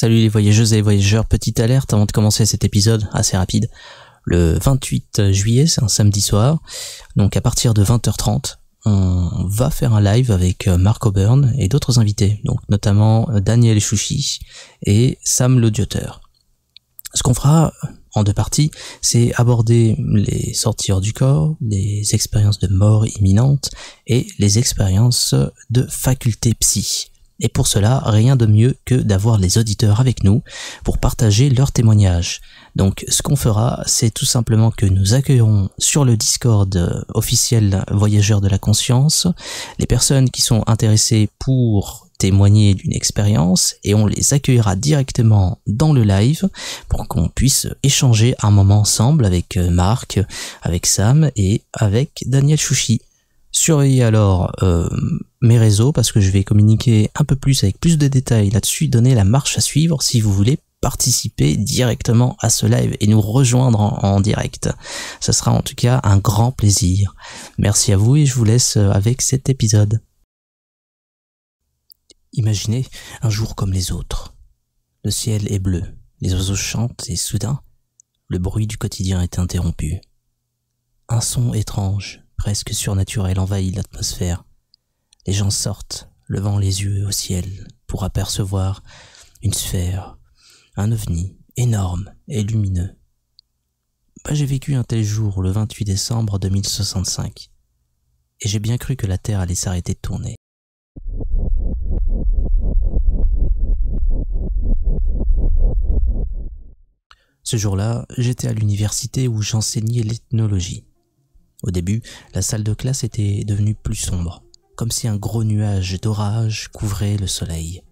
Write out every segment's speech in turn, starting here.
Salut les voyageuses et les voyageurs, petite alerte avant de commencer cet épisode assez rapide. Le 28 juillet, c'est un samedi soir, donc à partir de 20h30, on va faire un live avec Mark Auburn et d'autres invités, donc notamment Daniel Chouchi et Sam l'audioteur. Ce qu'on fera en deux parties, c'est aborder les sorties hors du corps, les expériences de mort imminente et les expériences de faculté psy. Et pour cela, rien de mieux que d'avoir les auditeurs avec nous pour partager leurs témoignages. Donc ce qu'on fera, c'est tout simplement que nous accueillerons sur le Discord officiel Voyageurs de la Conscience les personnes qui sont intéressées pour témoigner d'une expérience et on les accueillera directement dans le live pour qu'on puisse échanger un moment ensemble avec Marc, avec Sam et avec Daniel Chouchi. Surveillez alors mes réseaux parce que je vais communiquer un peu plus avec plus de détails là-dessus, donner la marche à suivre si vous voulez participer directement à ce live et nous rejoindre en direct. Ça sera en tout cas un grand plaisir. Merci à vous et je vous laisse avec cet épisode. Imaginez un jour comme les autres. Le ciel est bleu, les oiseaux chantent et soudain, le bruit du quotidien est interrompu. Un son étrange, presque surnaturel envahit l'atmosphère. Les gens sortent, levant les yeux au ciel pour apercevoir une sphère, un ovni énorme et lumineux. J'ai vécu un tel jour le 28 décembre 2065 et j'ai bien cru que la Terre allait s'arrêter de tourner. Ce jour-là, j'étais à l'université où j'enseignais l'ethnologie. Au début, la salle de classe était devenue plus sombre, comme si un gros nuage d'orage couvrait le soleil.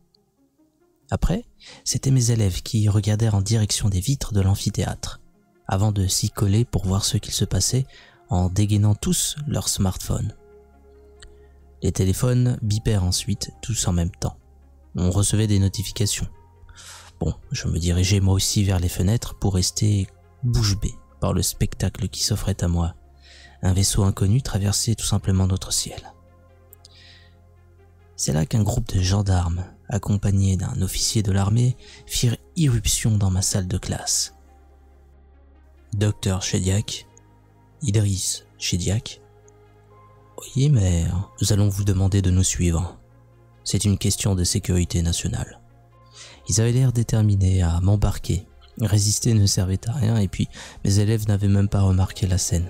Après, c'étaient mes élèves qui regardèrent en direction des vitres de l'amphithéâtre, avant de s'y coller pour voir ce qu'il se passait en dégainant tous leurs smartphones. Les téléphones bipèrent ensuite, tous en même temps. On recevait des notifications. Je me dirigeais moi aussi vers les fenêtres pour rester bouche bée par le spectacle qui s'offrait à moi. Un vaisseau inconnu traversait tout simplement notre ciel. C'est là qu'un groupe de gendarmes, accompagnés d'un officier de l'armée, firent irruption dans ma salle de classe. Docteur Chediak, Idriss Chediak. Oui, mais nous allons vous demander de nous suivre. C'est une question de sécurité nationale. Ils avaient l'air déterminés à m'embarquer. Résister ne servait à rien et puis mes élèves n'avaient même pas remarqué la scène.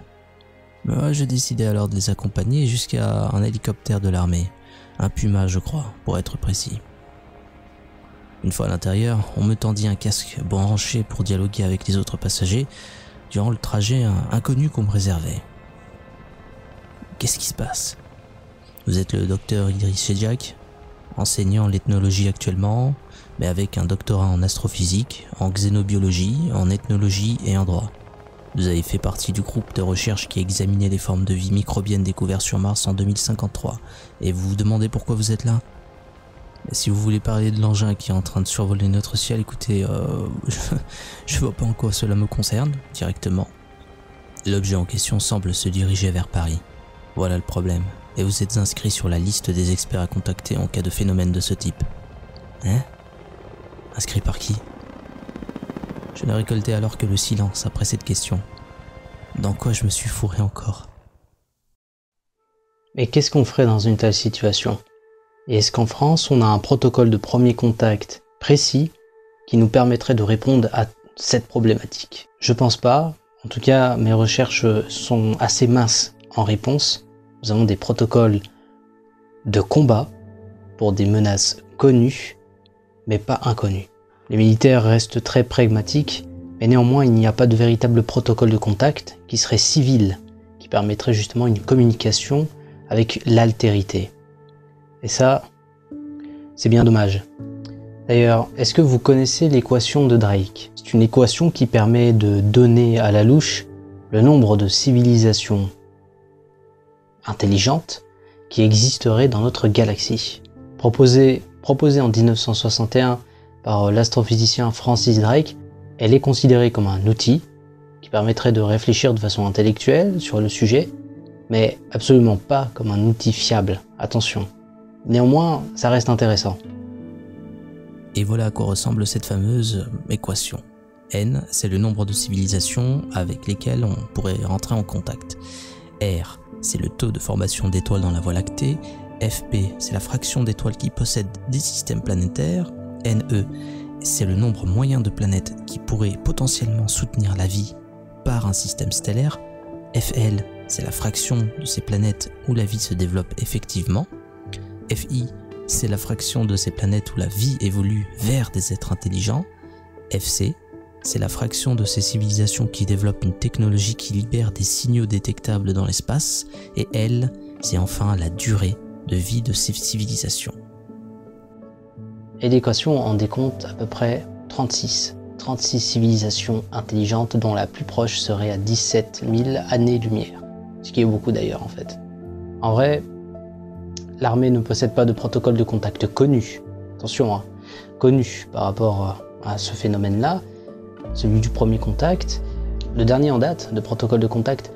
Mais je décidai alors de les accompagner jusqu'à un hélicoptère de l'armée. Un Puma, je crois, pour être précis. Une fois à l'intérieur, on me tendit un casque branché pour dialoguer avec les autres passagers durant le trajet inconnu qu'on me réservait. Qu'est-ce qui se passe? Vous êtes le docteur Idriss Chediak, enseignant l'ethnologie actuellement, mais avec un doctorat en astrophysique, en xénobiologie, en ethnologie et en droit. Vous avez fait partie du groupe de recherche qui examinait les formes de vie microbiennes découvertes sur Mars en 2053, et vous vous demandez pourquoi vous êtes là? Si vous voulez parler de l'engin qui est en train de survoler notre ciel, écoutez, je vois pas en quoi cela me concerne, directement. L'objet en question semble se diriger vers Paris. Voilà le problème, et vous êtes inscrit sur la liste des experts à contacter en cas de phénomène de ce type. Hein? Inscrit par qui? Je n'ai récolté alors que le silence après cette question. Dans quoi je me suis fourré encore? Mais qu'est-ce qu'on ferait dans une telle situation? Et est-ce qu'en France, on a un protocole de premier contact précis qui nous permettrait de répondre à cette problématique? Je pense pas. En tout cas, mes recherches sont assez minces en réponse. Nous avons des protocoles de combat pour des menaces connues, mais pas inconnues. Les militaires restent très pragmatiques, mais néanmoins il n'y a pas de véritable protocole de contact qui serait civil, qui permettrait justement une communication avec l'altérité. Et ça, c'est bien dommage. D'ailleurs, est-ce que vous connaissez l'équation de Drake? C'est une équation qui permet de donner à la louche le nombre de civilisations intelligentes qui existeraient dans notre galaxie. Proposée en 1961 par l'astrophysicien Francis Drake, elle est considérée comme un outil qui permettrait de réfléchir de façon intellectuelle sur le sujet, mais absolument pas comme un outil fiable, attention. Néanmoins, ça reste intéressant. Et voilà à quoi ressemble cette fameuse équation. N, c'est le nombre de civilisations avec lesquelles on pourrait rentrer en contact. R, c'est le taux de formation d'étoiles dans la Voie lactée. Fp, c'est la fraction d'étoiles qui possèdent des systèmes planétaires. Ne, c'est le nombre moyen de planètes qui pourraient potentiellement soutenir la vie par un système stellaire. Fl, c'est la fraction de ces planètes où la vie se développe effectivement. Fi, c'est la fraction de ces planètes où la vie évolue vers des êtres intelligents. Fc, c'est la fraction de ces civilisations qui développent une technologie qui libère des signaux détectables dans l'espace. Et L, c'est enfin la durée de vie de ces civilisations. Et l'équation en décompte à peu près 36 civilisations intelligentes dont la plus proche serait à 17 000 années-lumière. Ce qui est beaucoup d'ailleurs en fait. En vrai, l'armée ne possède pas de protocole de contact connu. Attention, hein, connu par rapport à ce phénomène-là. Celui du premier contact. Le dernier en date de protocole de contact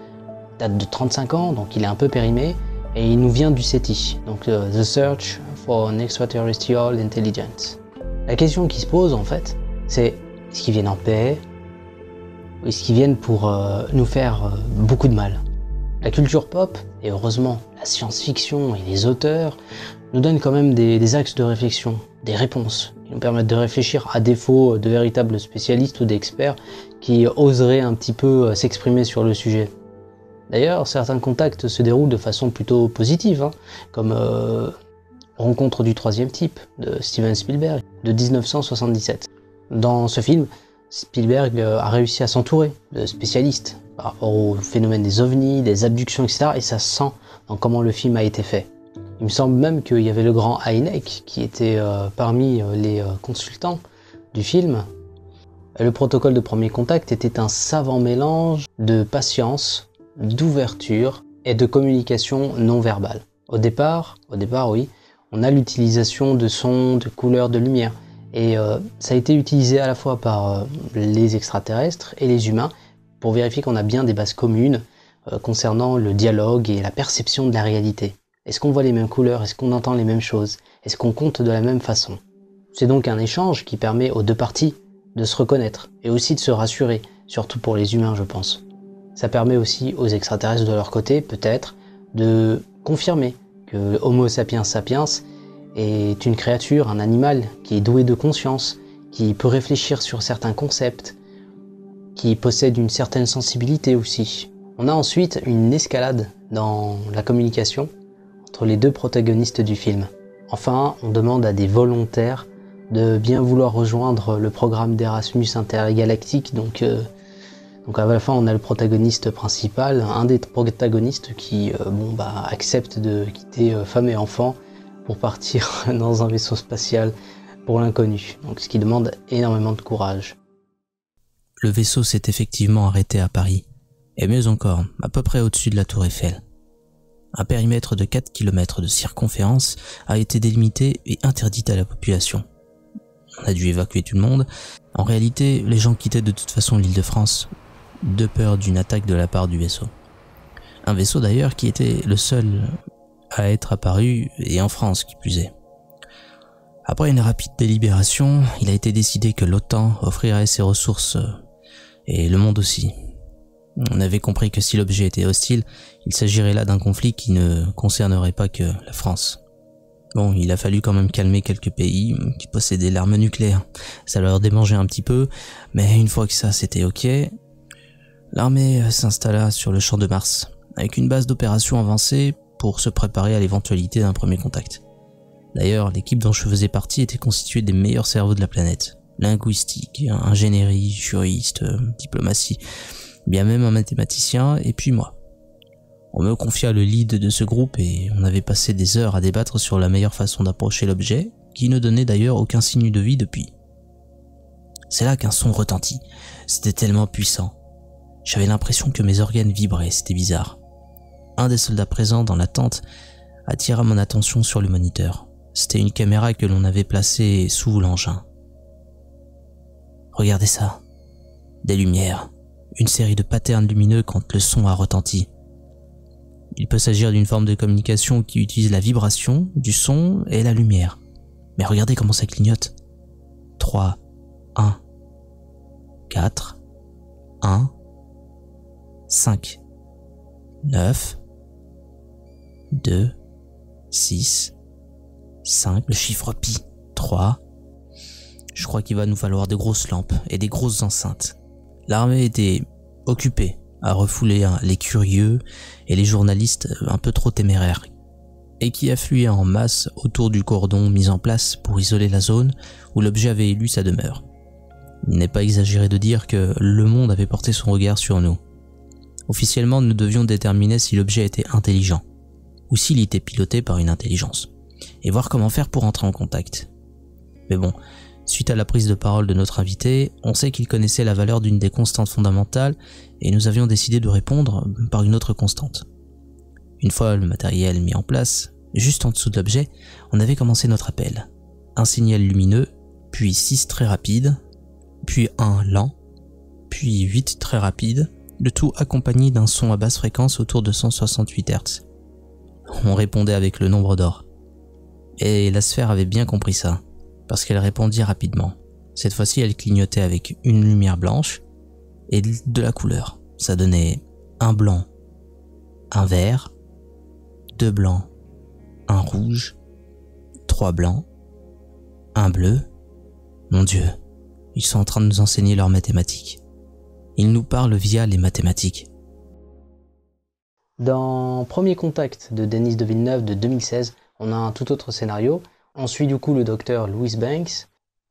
date de 35 ans, donc il est un peu périmé, et il nous vient du SETI, donc The Search for an Extraterrestrial Intelligence. La question qui se pose en fait, c'est est-ce qu'ils viennent en paix ou est-ce qu'ils viennent pour nous faire beaucoup de mal? La culture pop, et heureusement la science-fiction et les auteurs, nous donnent quand même des axes de réflexion, des réponses, qui nous permettent de réfléchir à défaut de véritables spécialistes ou d'experts qui oseraient un petit peu s'exprimer sur le sujet. D'ailleurs, certains contacts se déroulent de façon plutôt positive, hein, comme Rencontre du troisième type de Steven Spielberg de 1977. Dans ce film, Spielberg a réussi à s'entourer de spécialistes par rapport au phénomène des ovnis, des abductions, etc. Et ça se sent dans comment le film a été fait. Il me semble même qu'il y avait le grand Hynek qui était parmi les consultants du film. Et le protocole de premier contact était un savant mélange de patience, d'ouverture et de communication non verbale. Au départ, oui, on a l'utilisation de sons, de couleurs, de lumière. Et ça a été utilisé à la fois par les extraterrestres et les humains pour vérifier qu'on a bien des bases communes concernant le dialogue et la perception de la réalité. Est-ce qu'on voit les mêmes couleurs? Est-ce qu'on entend les mêmes choses? Est-ce qu'on compte de la même façon? C'est donc un échange qui permet aux deux parties de se reconnaître et aussi de se rassurer, surtout pour les humains, je pense. Ça permet aussi aux extraterrestres de leur côté, peut-être, de confirmer que Homo sapiens sapiens est une créature, un animal qui est doué de conscience, qui peut réfléchir sur certains concepts, qui possède une certaine sensibilité aussi. On a ensuite une escalade dans la communication entre les deux protagonistes du film. Enfin, on demande à des volontaires de bien vouloir rejoindre le programme d'Erasmus intergalactique, donc à la fin on a le protagoniste principal, un des protagonistes qui accepte de quitter femme et enfant pour partir dans un vaisseau spatial pour l'inconnu, donc ce qui demande énormément de courage. Le vaisseau s'est effectivement arrêté à Paris, et mieux encore, à peu près au-dessus de la Tour Eiffel. Un périmètre de 4 km de circonférence a été délimité et interdit à la population. On a dû évacuer tout le monde. En réalité, les gens quittaient de toute façon l'Île-de-France, de peur d'une attaque de la part du vaisseau. Un vaisseau d'ailleurs qui était le seul à être apparu, et en France qui plus est. Après une rapide délibération, il a été décidé que l'OTAN offrirait ses ressources, et le monde aussi. On avait compris que si l'objet était hostile, il s'agirait là d'un conflit qui ne concernerait pas que la France. Bon, il a fallu quand même calmer quelques pays qui possédaient l'arme nucléaire. Ça leur démangeait un petit peu, mais une fois que ça c'était ok, l'armée s'installa sur le champ de Mars, avec une base d'opération avancée pour se préparer à l'éventualité d'un premier contact. D'ailleurs, l'équipe dont je faisais partie était constituée des meilleurs cerveaux de la planète. Linguistique, ingénierie, juriste, diplomatie, bien même un mathématicien, et puis moi. On me confia le lead de ce groupe et on avait passé des heures à débattre sur la meilleure façon d'approcher l'objet, qui ne donnait d'ailleurs aucun signe de vie depuis. C'est là qu'un son retentit. C'était tellement puissant. J'avais l'impression que mes organes vibraient, c'était bizarre. Un des soldats présents dans la tente attira mon attention sur le moniteur. C'était une caméra que l'on avait placée sous l'engin. Regardez ça. Des lumières. Une série de patterns lumineux quand le son a retenti. Il peut s'agir d'une forme de communication qui utilise la vibration du son et la lumière. Mais regardez comment ça clignote. 3, 1, 4, 1, 5, 9, 2, 6, 5, le chiffre pi, 3. Je crois qu'il va nous falloir des grosses lampes et des grosses enceintes. L'armée était occupée à refouler les curieux et les journalistes un peu trop téméraires, et qui affluaient en masse autour du cordon mis en place pour isoler la zone où l'objet avait élu sa demeure. Il n'est pas exagéré de dire que le monde avait porté son regard sur nous. Officiellement, nous devions déterminer si l'objet était intelligent, ou s'il était piloté par une intelligence, et voir comment faire pour entrer en contact. Mais bon, suite à la prise de parole de notre invité, on sait qu'il connaissait la valeur d'une des constantes fondamentales, et nous avions décidé de répondre par une autre constante. Une fois le matériel mis en place, juste en dessous de l'objet, on avait commencé notre appel. Un signal lumineux, puis 6 très rapides, puis 1 lent, puis 8 très rapides, le tout accompagné d'un son à basse fréquence autour de 168 Hz. On répondait avec le nombre d'or. Et la sphère avait bien compris ça, parce qu'elle répondit rapidement. Cette fois-ci, elle clignotait avec une lumière blanche et de la couleur. Ça donnait un blanc, un vert, 2 blancs, un rouge, 3 blancs, un bleu. Mon Dieu, ils sont en train de nous enseigner leurs mathématiques. Ils nous parlent via les mathématiques. Dans Premier Contact de Denis de Villeneuve de 2016, on a un tout autre scénario. On suit du coup le docteur Louis Banks,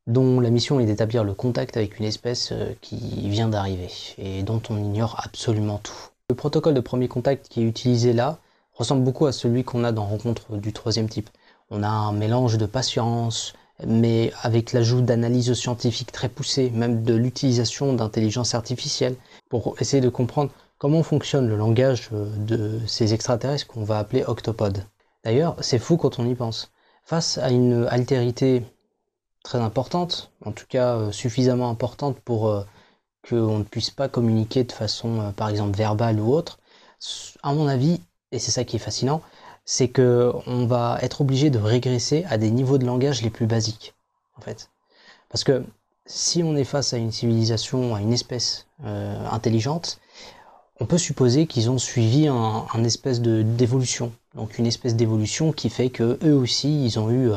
dont la mission est d'établir le contact avec une espèce qui vient d'arriver et dont on ignore absolument tout. Le protocole de premier contact qui est utilisé là ressemble beaucoup à celui qu'on a dans Rencontre du troisième type. On a un mélange de patience, mais avec l'ajout d'analyses scientifiques très poussées, même de l'utilisation d'intelligence artificielle, pour essayer de comprendre comment fonctionne le langage de ces extraterrestres qu'on va appeler octopodes. D'ailleurs, c'est fou quand on y pense. Face à une altérité très importante, en tout cas suffisamment importante pour qu'on ne puisse pas communiquer de façon, par exemple, verbale ou autre, à mon avis, et c'est ça qui est fascinant, c'est qu'on va être obligé de régresser à des niveaux de langage les plus basiques, en fait. Parce que si on est face à une civilisation, à une espèce intelligente, on peut supposer qu'ils ont suivi un espèce d'évolution. Donc une espèce d'évolution qui fait que eux aussi, ils ont eu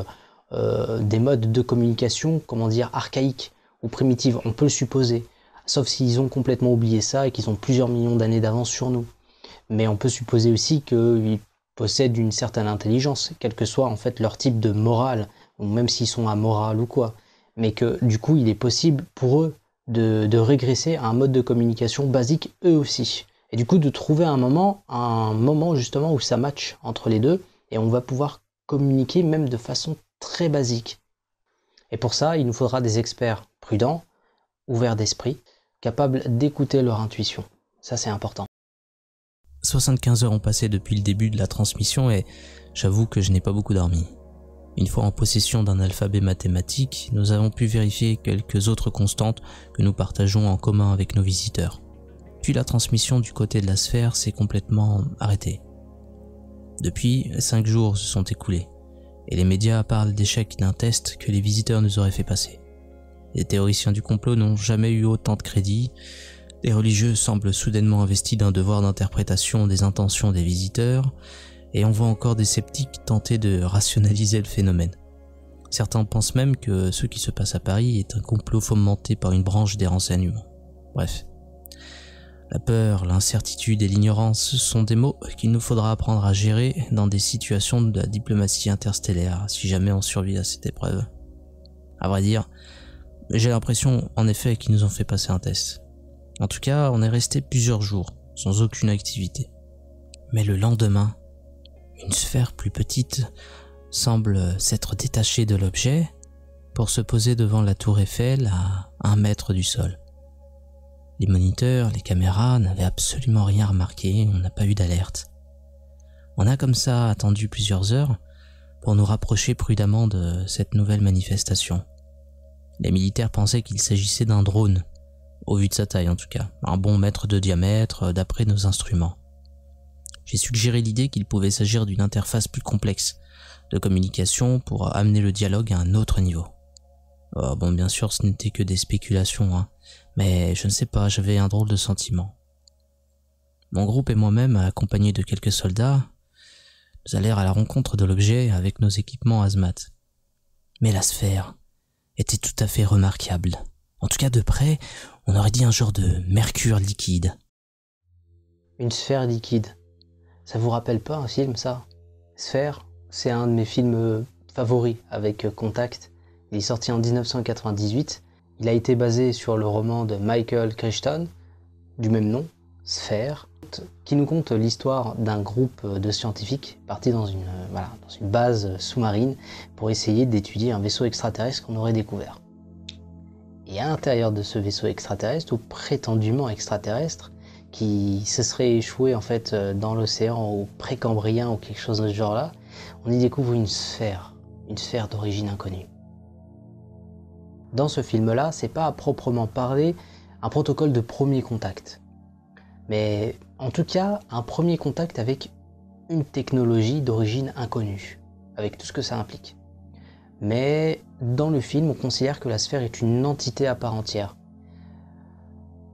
des modes de communication, comment dire, archaïques ou primitives. On peut le supposer. Sauf s'ils ont complètement oublié ça et qu'ils ont plusieurs millions d'années d'avance sur nous. Mais on peut supposer aussi qu'ils possèdent une certaine intelligence, quel que soit en fait leur type de morale, ou même s'ils sont amoral ou quoi. Mais que du coup, il est possible pour eux de régresser à un mode de communication basique eux aussi. Et du coup, de trouver un moment justement où ça match entre les deux, et on va pouvoir communiquer même de façon très basique. Et pour ça, il nous faudra des experts prudents, ouverts d'esprit, capables d'écouter leur intuition. Ça, c'est important. 75 heures ont passé depuis le début de la transmission et j'avoue que je n'ai pas beaucoup dormi. Une fois en possession d'un alphabet mathématique, nous avons pu vérifier quelques autres constantes que nous partageons en commun avec nos visiteurs. Puis la transmission du côté de la sphère s'est complètement arrêtée. Depuis, 5 jours se sont écoulés et les médias parlent d'échec d'un test que les visiteurs nous auraient fait passer. Les théoriciens du complot n'ont jamais eu autant de crédit. Les religieux semblent soudainement investis d'un devoir d'interprétation des intentions des visiteurs, et on voit encore des sceptiques tenter de rationaliser le phénomène. Certains pensent même que ce qui se passe à Paris est un complot fomenté par une branche des renseignements. Bref. La peur, l'incertitude et l'ignorance sont des mots qu'il nous faudra apprendre à gérer dans des situations de la diplomatie interstellaire, si jamais on survit à cette épreuve. À vrai dire, j'ai l'impression en effet qu'ils nous ont fait passer un test. En tout cas, on est resté plusieurs jours, sans aucune activité. Mais le lendemain, une sphère plus petite semble s'être détachée de l'objet pour se poser devant la tour Eiffel à 1 mètre du sol. Les moniteurs, les caméras n'avaient absolument rien remarqué, on n'a pas eu d'alerte. On a comme ça attendu plusieurs heures pour nous rapprocher prudemment de cette nouvelle manifestation. Les militaires pensaient qu'il s'agissait d'un drone, au vu de sa taille en tout cas, un bon mètre de diamètre d'après nos instruments. J'ai suggéré l'idée qu'il pouvait s'agir d'une interface plus complexe de communication pour amener le dialogue à un autre niveau. Oh, bon, bien sûr, ce n'était que des spéculations, hein, mais je ne sais pas, j'avais un drôle de sentiment. Mon groupe et moi-même, accompagnés de quelques soldats, nous allèrent à la rencontre de l'objet avec nos équipements hazmat. Mais la sphère était tout à fait remarquable. En tout cas, de près, on aurait dit un genre de mercure liquide. Une sphère liquide. Ça vous rappelle pas un film, ça? Sphère, c'est un de mes films favoris avec Contact. Il est sorti en 1998. Il a été basé sur le roman de Michael Crichton, du même nom, Sphère, qui nous conte l'histoire d'un groupe de scientifiques partis dans une base sous-marine pour essayer d'étudier un vaisseau extraterrestre qu'on aurait découvert. Et à l'intérieur de ce vaisseau extraterrestre, ou prétendument extraterrestre, qui se serait échoué en fait dans l'océan au Précambrien ou quelque chose de ce genre-là, on y découvre une sphère d'origine inconnue. Dans ce film-là, c'est pas à proprement parler un protocole de premier contact, mais en tout cas un premier contact avec une technologie d'origine inconnue, avec tout ce que ça implique. Mais dans le film, on considère que la sphère est une entité à part entière.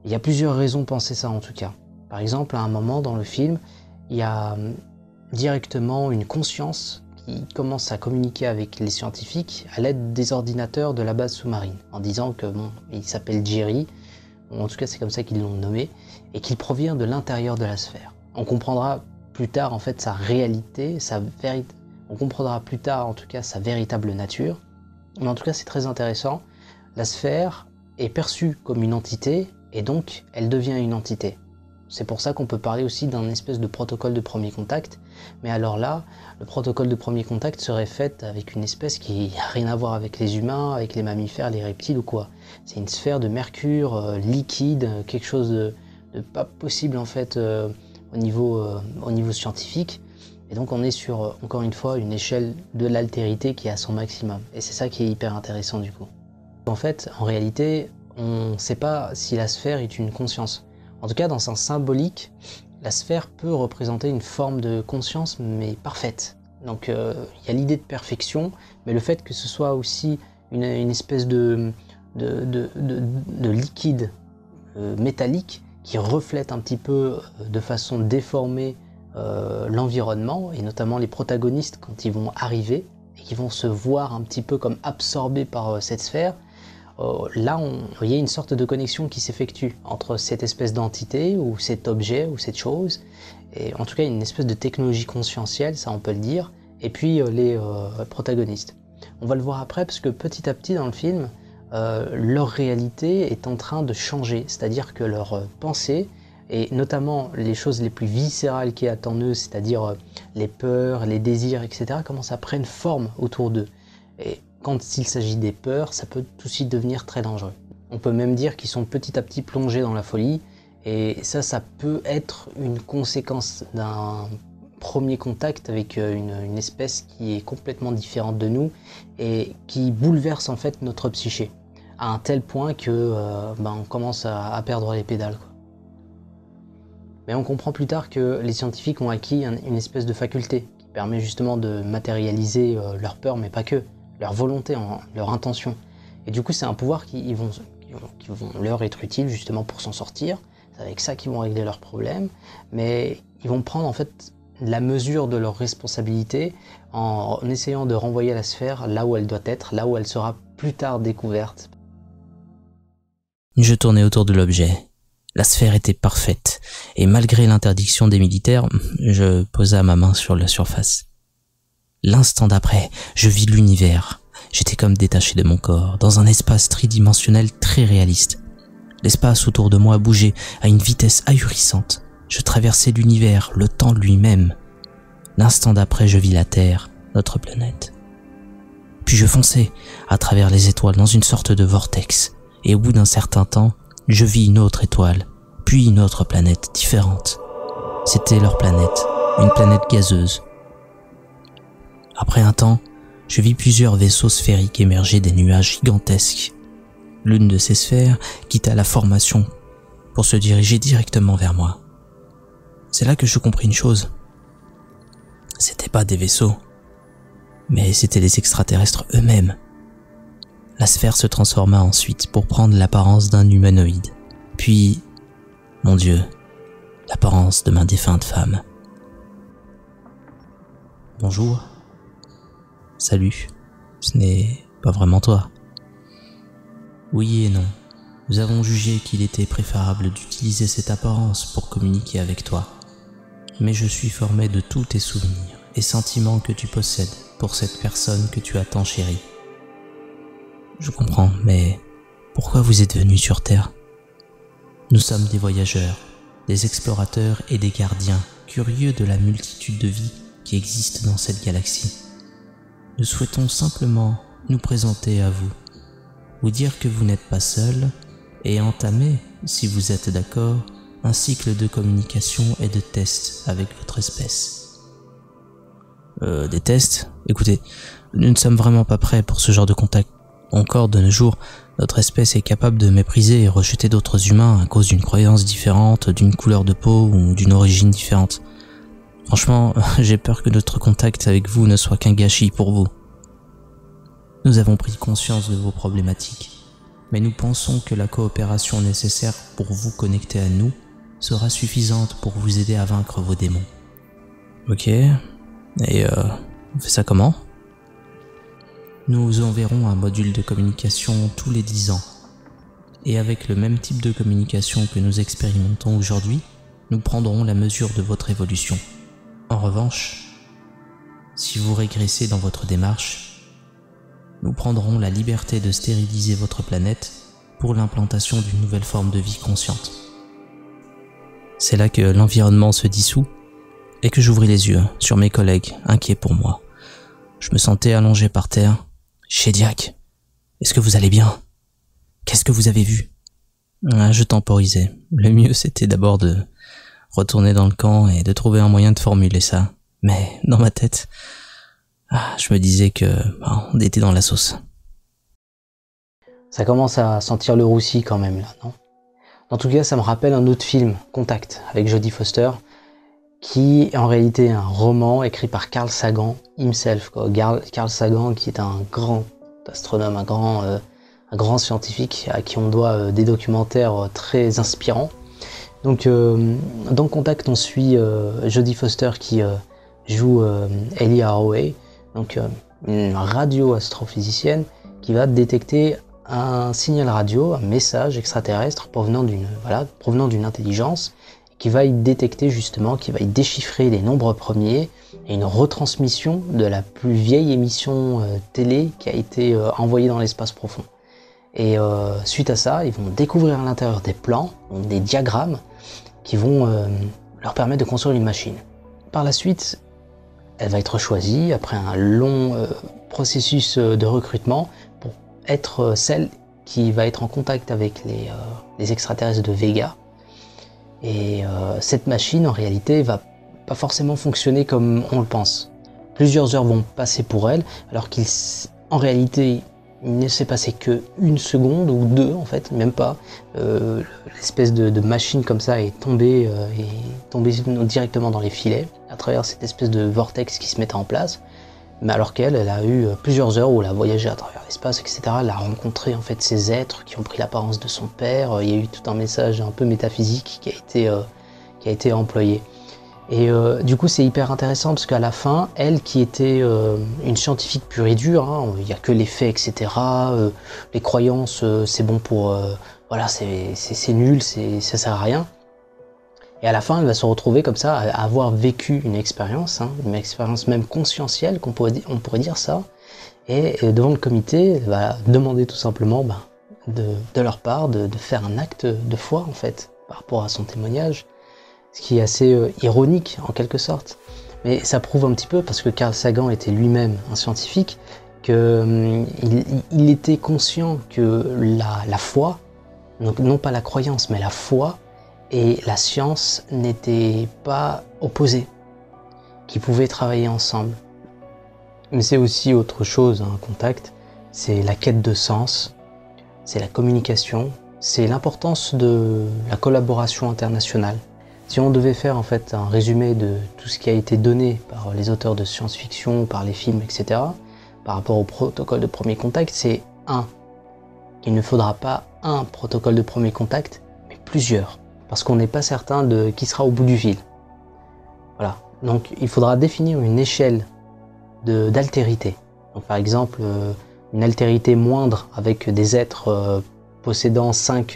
Il y a plusieurs raisons de penser ça en tout cas. Par exemple, à un moment dans le film, il y a directement une conscience qui commence à communiquer avec les scientifiques à l'aide des ordinateurs de la base sous-marine, en disant que il s'appelle Jerry, en tout cas c'est comme ça qu'ils l'ont nommé, et qu'il provient de l'intérieur de la sphère. On comprendra plus tard en fait sa réalité, on comprendra plus tard en tout cas sa véritable nature, mais en tout cas c'est très intéressant. La sphère est perçue comme une entité, et donc elle devient une entité. C'est pour ça qu'on peut parler aussi d'un espèce de protocole de premier contact, mais alors là, le protocole de premier contact serait fait avec une espèce qui n'a rien à voir avec les humains, avec les mammifères, les reptiles ou quoi. C'est une sphère de mercure liquide, quelque chose de pas possible en fait au niveau scientifique. Et donc on est sur, encore une fois, une échelle de l'altérité qui est à son maximum. Et c'est ça qui est hyper intéressant du coup. En fait, en réalité, on ne sait pas si la sphère est une conscience. En tout cas, dans un symbolique, la sphère peut représenter une forme de conscience, mais parfaite. Donc il y a l'idée de perfection, mais le fait que ce soit aussi une espèce de liquide métallique qui reflète un petit peu de façon déformée l'environnement, et notamment les protagonistes quand ils vont arriver, et qui vont se voir un petit peu comme absorbés par cette sphère. Là, il y a une sorte de connexion qui s'effectue entre cette espèce d'entité, ou cet objet, ou cette chose, et en tout cas une espèce de technologie conscientielle, ça on peut le dire, et puis les protagonistes. On va le voir après, parce que petit à petit dans le film, leur réalité est en train de changer, c'est-à-dire que leur pensée, et notamment les choses les plus viscérales qui attendent eux, c'est-à-dire les peurs, les désirs, etc., commencent à prendre forme autour d'eux. Et quand il s'agit des peurs, ça peut tout de suite devenir très dangereux. On peut même dire qu'ils sont petit à petit plongés dans la folie, et ça peut être une conséquence d'un premier contact avec une espèce qui est complètement différente de nous, et qui bouleverse en fait notre psyché, à un tel point que on commence à perdre les pédales, quoi. Mais on comprend plus tard que les scientifiques ont acquis une espèce de faculté qui permet justement de matérialiser leur peur, mais pas que, leur volonté, leur intention. Et du coup, c'est un pouvoir qui vont leur être utile justement pour s'en sortir. C'est avec ça qu'ils vont régler leurs problèmes. Mais ils vont prendre en fait la mesure de leur responsabilité en essayant de renvoyer la sphère là où elle doit être, là où elle sera plus tard découverte. Je tournais autour de l'objet. La sphère était parfaite, et malgré l'interdiction des militaires, je posa ma main sur la surface. L'instant d'après, je vis l'univers. J'étais comme détaché de mon corps, dans un espace tridimensionnel très réaliste. L'espace autour de moi bougeait à une vitesse ahurissante. Je traversais l'univers, le temps lui-même. L'instant d'après, je vis la Terre, notre planète. Puis je fonçais à travers les étoiles dans une sorte de vortex, et au bout d'un certain temps, je vis une autre étoile, puis une autre planète différente. C'était leur planète, une planète gazeuse. Après un temps, je vis plusieurs vaisseaux sphériques émerger des nuages gigantesques. L'une de ces sphères quitta la formation pour se diriger directement vers moi. C'est là que je compris une chose. C'étaient pas des vaisseaux, mais c'étaient les extraterrestres eux-mêmes. La sphère se transforma ensuite pour prendre l'apparence d'un humanoïde. Puis, mon Dieu, l'apparence de ma défunte femme. Bonjour. Salut. Ce n'est pas vraiment toi. Oui et non. Nous avons jugé qu'il était préférable d'utiliser cette apparence pour communiquer avec toi. Mais je suis formé de tous tes souvenirs et sentiments que tu possèdes pour cette personne que tu as tant chérie. Je comprends, mais pourquoi vous êtes venu sur Terre? Nous sommes des voyageurs, des explorateurs et des gardiens, curieux de la multitude de vies qui existent dans cette galaxie. Nous souhaitons simplement nous présenter à vous, vous dire que vous n'êtes pas seul et entamer, si vous êtes d'accord, un cycle de communication et de tests avec votre espèce. Des tests? Écoutez, nous ne sommes vraiment pas prêts pour ce genre de contact. Encore de nos jours, notre espèce est capable de mépriser et rejeter d'autres humains à cause d'une croyance différente, d'une couleur de peau ou d'une origine différente. Franchement, j'ai peur que notre contact avec vous ne soit qu'un gâchis pour vous. Nous avons pris conscience de vos problématiques, mais nous pensons que la coopération nécessaire pour vous connecter à nous sera suffisante pour vous aider à vaincre vos démons. Ok, et on fait ça comment? Nous enverrons un module de communication tous les 10 ans. Et avec le même type de communication que nous expérimentons aujourd'hui, nous prendrons la mesure de votre évolution. En revanche, si vous régressez dans votre démarche, nous prendrons la liberté de stériliser votre planète pour l'implantation d'une nouvelle forme de vie consciente. C'est là que l'environnement se dissout et que j'ouvris les yeux sur mes collègues inquiets pour moi. Je me sentais allongé par terre. Shediac, est-ce que vous allez bien? Qu'est-ce que vous avez vu? Je temporisais. Le mieux c'était d'abord de retourner dans le camp et de trouver un moyen de formuler ça. Mais dans ma tête, je me disais que on était dans la sauce. Ça commence à sentir le roussi quand même là, non? En tout cas, ça me rappelle un autre film, Contact, avec Jodie Foster, qui est en réalité un roman écrit par Carl Sagan himself. Carl Sagan qui est un grand astronome, un grand scientifique à qui on doit des documentaires très inspirants. Donc dans Contact, on suit Jodie Foster qui joue Ellie Arroway, donc une radio-astrophysicienne qui va détecter un signal radio, un message extraterrestre provenant d'une intelligence, qui va y détecter justement, qui va y déchiffrer les nombres premiers et une retransmission de la plus vieille émission télé qui a été envoyée dans l'espace profond. Et suite à ça, ils vont découvrir à l'intérieur des plans, des diagrammes qui vont leur permettre de construire une machine. Par la suite, elle va être choisie après un long processus de recrutement pour être celle qui va être en contact avec les extraterrestres de Vega. Et cette machine, en réalité, va pas forcément fonctionner comme on le pense. Plusieurs heures vont passer pour elle, alors qu'en réalité, il ne s'est passé que 1 seconde ou 2, en fait, même pas. L'espèce de machine comme ça est tombée directement dans les filets, à travers cette espèce de vortex qui se mettait en place. Mais alors qu'elle a eu plusieurs heures où elle a voyagé à travers l'espace, etc. Elle a rencontré en fait ces êtres qui ont pris l'apparence de son père. Il y a eu tout un message un peu métaphysique qui a été employé. Et du coup, c'est hyper intéressant parce qu'à la fin, elle qui était une scientifique pure et dure, il n'y a que les faits, etc. Les croyances, c'est bon pour... voilà, c'est nul, ça sert à rien. Et à la fin, elle va se retrouver comme ça, à avoir vécu une expérience même conscientielle, on pourrait dire ça. Et devant le comité, elle va demander tout simplement de leur part de faire un acte de foi, en fait, par rapport à son témoignage. Ce qui est assez ironique, en quelque sorte. Mais ça prouve un petit peu, parce que Carl Sagan était lui-même un scientifique, qu'il était conscient que la foi, donc non pas la croyance, mais la foi, et la science n'étaient pas opposées, qui pouvaient travailler ensemble. Mais c'est aussi autre chose, un contact, c'est la quête de sens, c'est la communication, c'est l'importance de la collaboration internationale. Si on devait faire en fait un résumé de tout ce qui a été donné par les auteurs de science-fiction, par les films, etc., par rapport au protocole de premier contact, c'est 1. qu'il ne faudra pas un protocole de premier contact, mais plusieurs, parce qu'on n'est pas certain de qui sera au bout du fil. Voilà, donc il faudra définir une échelle d'altérité. Donc par exemple, une altérité moindre avec des êtres possédant 5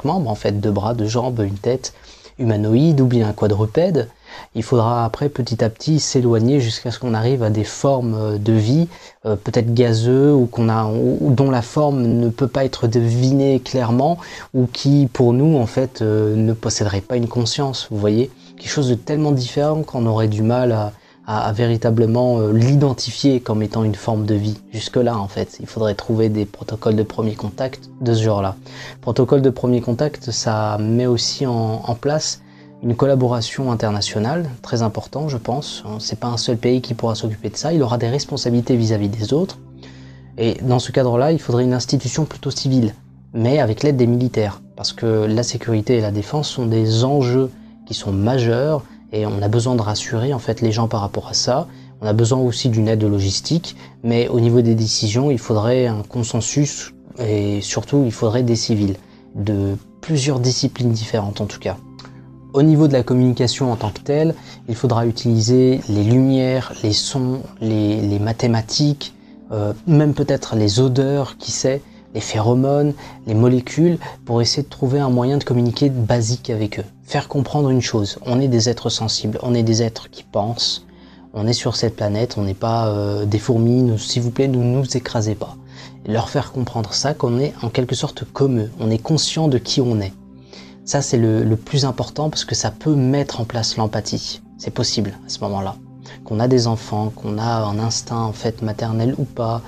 membres, en fait, 2 bras, 2 jambes, une tête, humanoïde ou bien un quadrupède. Il faudra après petit à petit s'éloigner jusqu'à ce qu'on arrive à des formes de vie, peut-être gazeux ou dont la forme ne peut pas être devinée clairement ou qui pour nous en fait ne posséderait pas une conscience, vous voyez, quelque chose de tellement différent qu'on aurait du mal à véritablement l'identifier comme étant une forme de vie. Jusque-là, en fait, il faudrait trouver des protocoles de premier contact de ce genre-là. Protocole de premier contact, ça met aussi en place une collaboration internationale, très important, je pense. C'est pas un seul pays qui pourra s'occuper de ça, il aura des responsabilités vis-à-vis des autres. Et dans ce cadre-là, il faudrait une institution plutôt civile, mais avec l'aide des militaires, parce que la sécurité et la défense sont des enjeux qui sont majeurs, et on a besoin de rassurer en fait les gens par rapport à ça. On a besoin aussi d'une aide logistique, mais au niveau des décisions, il faudrait un consensus et surtout il faudrait des civils, de plusieurs disciplines différentes en tout cas. Au niveau de la communication en tant que telle, il faudra utiliser les lumières, les sons, les mathématiques, même peut-être les odeurs, qui sait, les phéromones, les molécules, pour essayer de trouver un moyen de communiquer basique avec eux. Faire comprendre une chose, on est des êtres sensibles, on est des êtres qui pensent, on est sur cette planète, on n'est pas des fourmis, s'il vous plaît, ne nous écrasez pas. Et leur faire comprendre ça, qu'on est en quelque sorte comme eux, on est conscient de qui on est. Ça c'est le plus important parce que ça peut mettre en place l'empathie, c'est possible à ce moment-là. Qu'on a des enfants, qu'on a un instinct en fait maternel ou pas,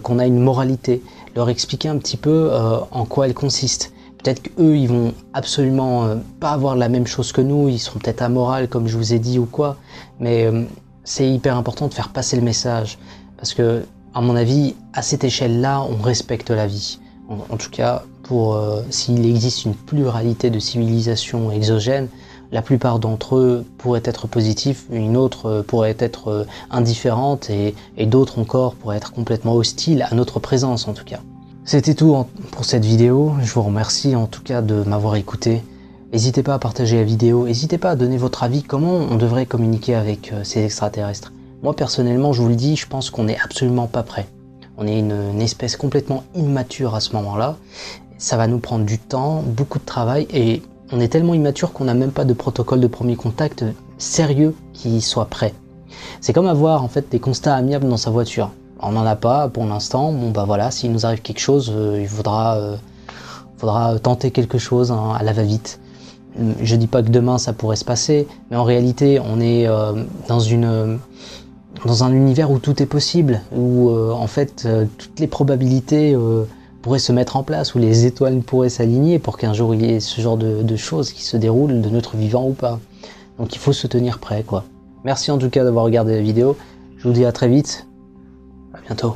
qu'on a une moralité, leur expliquer un petit peu en quoi elle consiste. Peut-être qu'eux ils vont absolument pas avoir la même chose que nous, ils seront peut-être amoraux comme je vous ai dit ou quoi, mais c'est hyper important de faire passer le message parce que à mon avis à cette échelle-là on respecte la vie. En tout cas, s'il existe une pluralité de civilisations exogènes, la plupart d'entre eux pourraient être positifs, une autre pourrait être indifférente et d'autres encore pourraient être complètement hostiles à notre présence en tout cas. C'était tout pour cette vidéo, je vous remercie en tout cas de m'avoir écouté. N'hésitez pas à partager la vidéo, n'hésitez pas à donner votre avis, comment on devrait communiquer avec ces extraterrestres. Moi personnellement, je vous le dis, je pense qu'on n'est absolument pas prêt. On est une espèce complètement immature à ce moment-là. Ça va nous prendre du temps, beaucoup de travail et on est tellement immature qu'on n'a même pas de protocole de premier contact sérieux qui soit prêt. C'est comme avoir en fait des constats amiables dans sa voiture. On n'en a pas pour l'instant. Bon bah voilà, s'il nous arrive quelque chose, il faudra tenter quelque chose à la va-vite. Je dis pas que demain ça pourrait se passer, mais en réalité on est dans un univers où tout est possible, où en fait toutes les probabilités pourraient se mettre en place, où les étoiles pourraient s'aligner pour qu'un jour il y ait ce genre de choses qui se déroulent de notre vivant ou pas. Donc il faut se tenir prêt quoi. Merci en tout cas d'avoir regardé la vidéo, je vous dis à très vite, à bientôt.